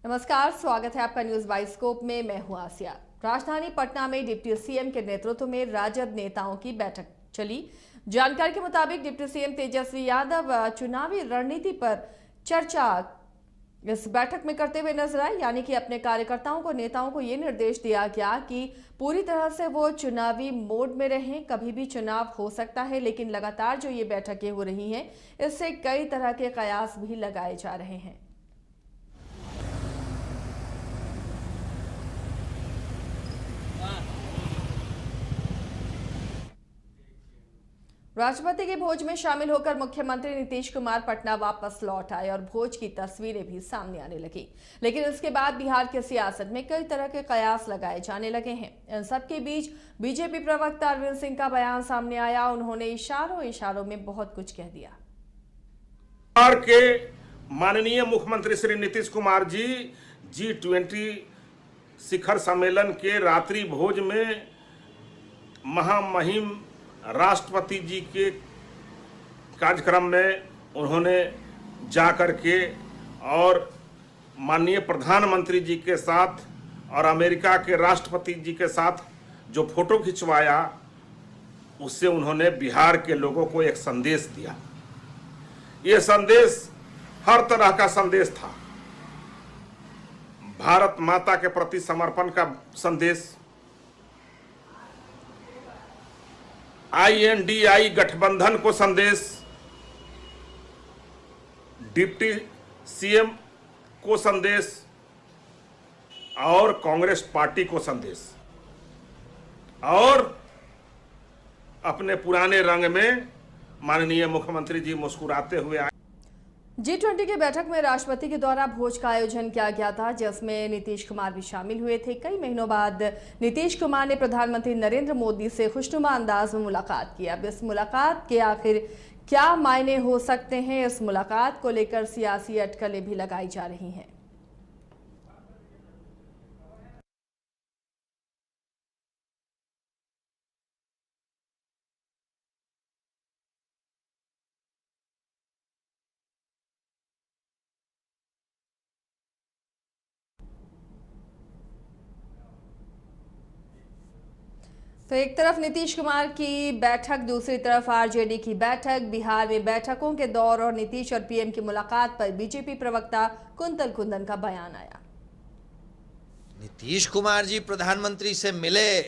नमस्कार, स्वागत है आपका न्यूज बाइस्कोप में। मैं हूं आसिया। राजधानी पटना में डिप्टी सीएम के नेतृत्व में राजद नेताओं की बैठक चली। जानकारी के मुताबिक डिप्टी सीएम तेजस्वी यादव चुनावी रणनीति पर चर्चा इस बैठक में करते हुए नजर आए, यानी कि अपने कार्यकर्ताओं को, नेताओं को ये निर्देश दिया गया कि पूरी तरह से वो चुनावी मोड में रहें। कभी भी चुनाव हो सकता है, लेकिन लगातार जो ये बैठकें हो रही हैं, इससे कई तरह के कयास भी लगाए जा रहे हैं। राष्ट्रपति के भोज में शामिल होकर मुख्यमंत्री नीतीश कुमार पटना वापस लौट आए और भोज की तस्वीरें भी सामने आने लगी। लेकिन इसके बाद बिहार की सियासत में कई तरह के कयास लगाए जाने लगे हैं। इन सबके बीच बीजेपी प्रवक्ता अरविंद सिंह का बयान सामने आया। उन्होंने इशारों इशारों में बहुत कुछ कह दिया। बिहार के माननीय मुख्यमंत्री श्री नीतीश कुमार जी G20 शिखर सम्मेलन के रात्रि भोज में महामहिम राष्ट्रपति जी के कार्यक्रम में उन्होंने जाकर के और माननीय प्रधानमंत्री जी के साथ और अमेरिका के राष्ट्रपति जी के साथ जो फोटो खिंचवाया, उससे उन्होंने बिहार के लोगों को एक संदेश दिया। ये संदेश हर तरह का संदेश था। भारत माता के प्रति समर्पण का संदेश, INDI गठबंधन को संदेश, डिप्टी सीएम को संदेश और कांग्रेस पार्टी को संदेश, और अपने पुराने रंग में माननीय मुख्यमंत्री जी मुस्कुराते हुए आए। G20 की बैठक में राष्ट्रपति के द्वारा भोज का आयोजन किया गया था, जिसमें नीतीश कुमार भी शामिल हुए थे। कई महीनों बाद नीतीश कुमार ने प्रधानमंत्री नरेंद्र मोदी से खुशनुमा अंदाज में मुलाकात की। अब इस मुलाकात के आखिर क्या मायने हो सकते हैं, इस मुलाकात को लेकर सियासी अटकलें भी लगाई जा रही हैं। तो एक तरफ नीतीश कुमार की बैठक, दूसरी तरफ आरजेडी की बैठक। बिहार में बैठकों के दौर और नीतीश और पीएम की मुलाकात पर बीजेपी प्रवक्ता कुंतल कुंदन का बयान आया। नीतीश कुमार जी प्रधानमंत्री से मिले,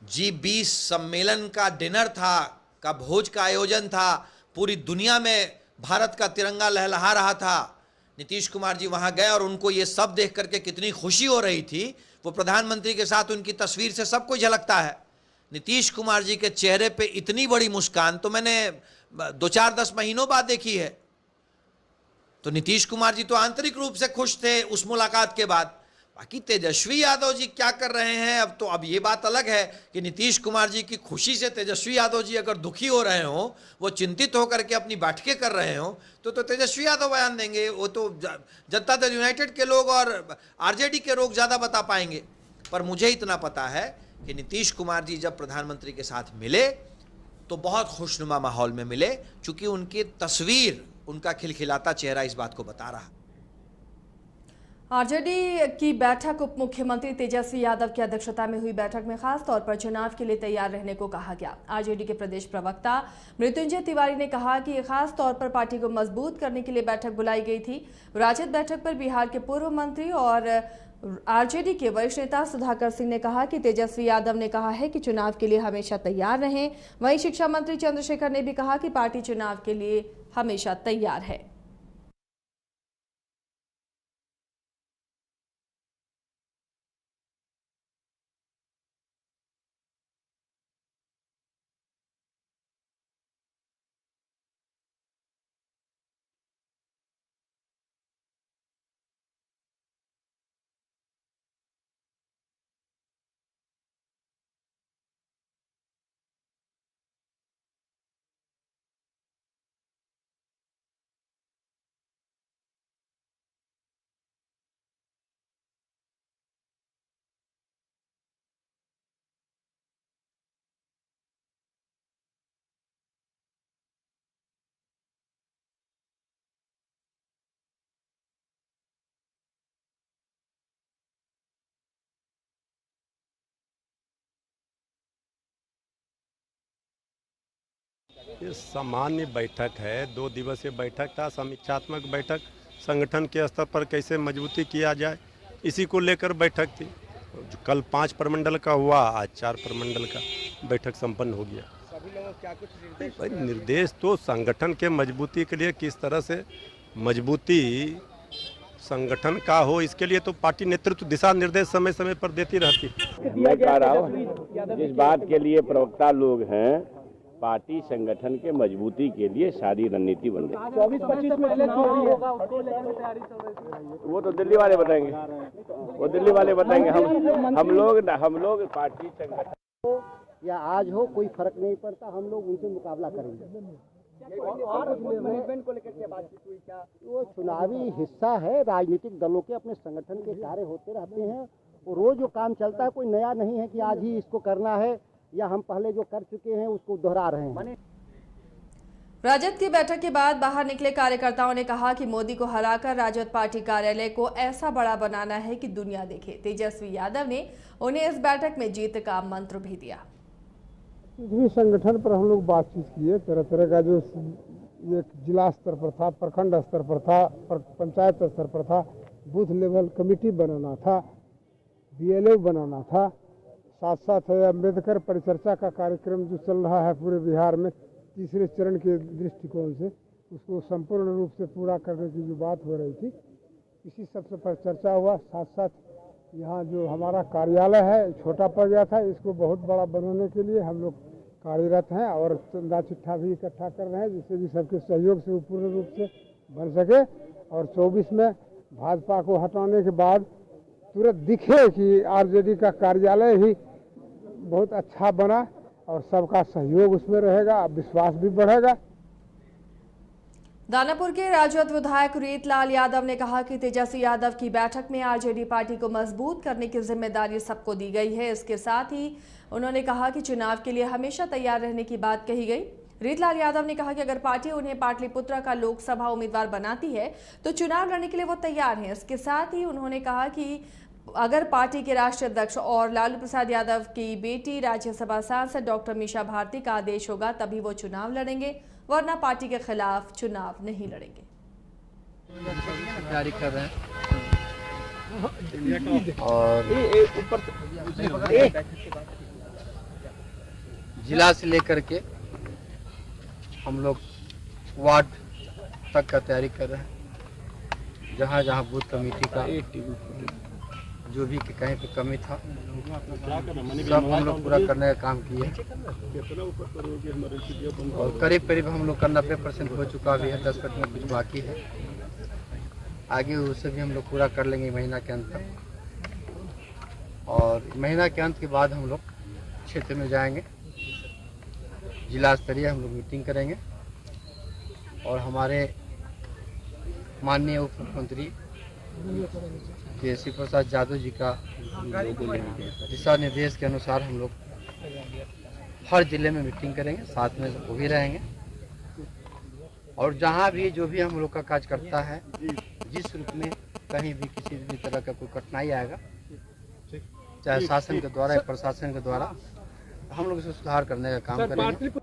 G20 सम्मेलन का डिनर था, का भोज का आयोजन था, पूरी दुनिया में भारत का तिरंगा लहलहा रहा था। नीतीश कुमार जी वहां गए और उनको ये सब देख करके कितनी खुशी हो रही थी। वो प्रधानमंत्री के साथ उनकी तस्वीर से सब कुछ झलकता है। नीतीश कुमार जी के चेहरे पे इतनी बड़ी मुस्कान तो मैंने 2-4-10 महीनों बाद देखी है। तो नीतीश कुमार जी तो आंतरिक रूप से खुश थे उस मुलाकात के बाद। बाकी तेजस्वी यादव जी क्या कर रहे हैं, अब ये बात अलग है कि नीतीश कुमार जी की खुशी से तेजस्वी यादव जी अगर दुखी हो रहे हो, वो चिंतित होकर के अपनी बैठकें कर रहे हो, तो तेजस्वी यादव बयान देंगे। वो तो जनता दल यूनाइटेड के लोग और आरजेडी के लोग ज़्यादा बता पाएंगे। पर मुझे इतना पता है कि नीतीश कुमार जी जब प्रधानमंत्री के साथ मिले तो बहुत खुशनुमा माहौल में मिले, चूंकि उनकी तस्वीर, उनका खिलखिलाता चेहरा इस बात को बता रहा। आरजेडी की बैठक, उप मुख्यमंत्री तेजस्वी यादव की अध्यक्षता में हुई बैठक में खास तौर पर चुनाव के लिए तैयार रहने को कहा गया। आरजेडी के प्रदेश प्रवक्ता मृत्युंजय तिवारी ने कहा कि खास तौर पर पार्टी को मजबूत करने के लिए बैठक बुलाई गई थी। राजद बैठक पर बिहार के पूर्व मंत्री और आरजेडी के वरिष्ठ नेता सुधाकर सिंह ने कहा कि तेजस्वी यादव ने कहा है कि चुनाव के लिए हमेशा तैयार रहें। वहीं शिक्षा मंत्री चंद्रशेखर ने भी कहा कि पार्टी चुनाव के लिए हमेशा तैयार है। ये सामान्य बैठक है, 2 दिवसीय बैठक था, समीक्षात्मक बैठक, संगठन के स्तर पर कैसे मजबूती किया जाए इसी को लेकर बैठक थी। जो कल 5 प्रमंडल का हुआ, आज 4 प्रमंडल का बैठक संपन्न हो गया। सभी लोगों को क्या कुछ निर्देश? भाई निर्देश तो संगठन के मजबूती के लिए किस तरह से मजबूती संगठन का हो, इसके लिए तो पार्टी नेतृत्व दिशा निर्देश समय समय पर देती रहती। मैं कह रहा हूँ जिस बात के लिए प्रवक्ता लोग हैं, पार्टी संगठन के मजबूती के लिए सारी रणनीति बन रही है। 24-25 में चुनाव होगा, उसको लेकर तैयारी चल रही है। वो तो दिल्ली वाले बताएंगे, वो दिल्ली वाले बताएंगे। हम लोग पार्टी संगठन या आज हो कोई फर्क नहीं पड़ता, हम लोग उनसे मुकाबला करेंगे। वो चुनावी हिस्सा है, राजनीतिक दलों के अपने संगठन के कार्य होते रहते हैं। वो रोज जो काम चलता है, कोई नया नहीं है कि आज ही इसको करना है या हम पहले जो कर चुके हैं उसको दोहरा रहे हैं। राजद की बैठक के बाद बाहर निकले कार्यकर्ताओं ने कहा कि मोदी को हराकर राजद पार्टी कार्यालय को ऐसा बड़ा बनाना है कि दुनिया देखे। तेजस्वी यादव ने उन्हें इस बैठक में जीत का मंत्र भी दिया। इसी संगठन पर हम लोग बातचीत किए, तरह तरह का जो एक जिला स्तर पर था, प्रखंड स्तर पर था, पंचायत स्तर पर था, बूथ लेवल कमेटी बनाना था, BLO बनाना था। साथ साथ अम्बेडकर परिचर्चा का कार्यक्रम जो चल रहा है पूरे बिहार में, तीसरे चरण के दृष्टिकोण से उसको संपूर्ण रूप से पूरा करने की जो बात हो रही थी, इसी सबसे पर चर्चा हुआ। साथ साथ यहाँ जो हमारा कार्यालय है छोटा पड़ गया था, इसको बहुत बड़ा बनाने के लिए हम लोग कार्यरत हैं और चंदा चिट्ठा भी इकट्ठा कर रहे हैं, जिससे भी सबके सहयोग से वो पूर्ण रूप से बन सके और 24 में भाजपा को हटाने के बाद तुरंत दिखे कि RJD का कार्यालय ही बहुत अच्छा बना और सबका सहयोग उसमें रहेगा, विश्वास भी बढ़ेगा। दानापुर के राजद विधायक रीतलाल यादव ने कहा कि तेजस्वी यादव की बैठक में RJD पार्टी को मजबूत करने की जिम्मेदारी सबको दी गई है। इसके साथ ही उन्होंने कहा कि चुनाव के लिए हमेशा तैयार रहने की बात कही गई। रीतलाल यादव ने कहा कि अगर पार्टी उन्हें पाटलिपुत्र का लोकसभा उम्मीदवार बनाती है तो चुनाव लड़ने के लिए वो तैयार हैं। इसके साथ ही उन्होंने कहा कि अगर पार्टी के राष्ट्रीय अध्यक्ष और लालू प्रसाद यादव की बेटी राज्यसभा सांसद डॉक्टर मीसा भारती का आदेश होगा तभी वो चुनाव लड़ेंगे, वरना पार्टी के खिलाफ चुनाव नहीं लड़ेंगे। तैयारी कर रहे हैं और जिला से लेकर के हम लोग वार्ड तक का तैयारी कर रहे हैं। जहाँ जहाँ बूथ कमेटी का जो भी कहीं पे कमी था सब हम लोग पूरा करने का काम किए और करीब करीब हम लोग का 90% हो चुका भी है, 10% कुछ बाकी है। आगे उसे भी हम लोग पूरा कर लेंगे महीना के अंत तक। और महीना के अंत के बाद हम लोग क्षेत्र में जाएंगे, जिला स्तरीय हम लोग मीटिंग करेंगे और हमारे माननीय उप मुख्यमंत्री केसी प्रसाद यादव जी का दिशा निर्देश के अनुसार हम लोग हर जिले में मीटिंग करेंगे, साथ में वो भी रहेंगे। और जहाँ भी जो भी हम लोग का कार्य करता है, जिस रूप में कहीं भी किसी भी तरह का कोई कठिनाई आएगा, चाहे शासन के द्वारा या प्रशासन के द्वारा, हम लोग इसे सुधार करने का काम करेंगे।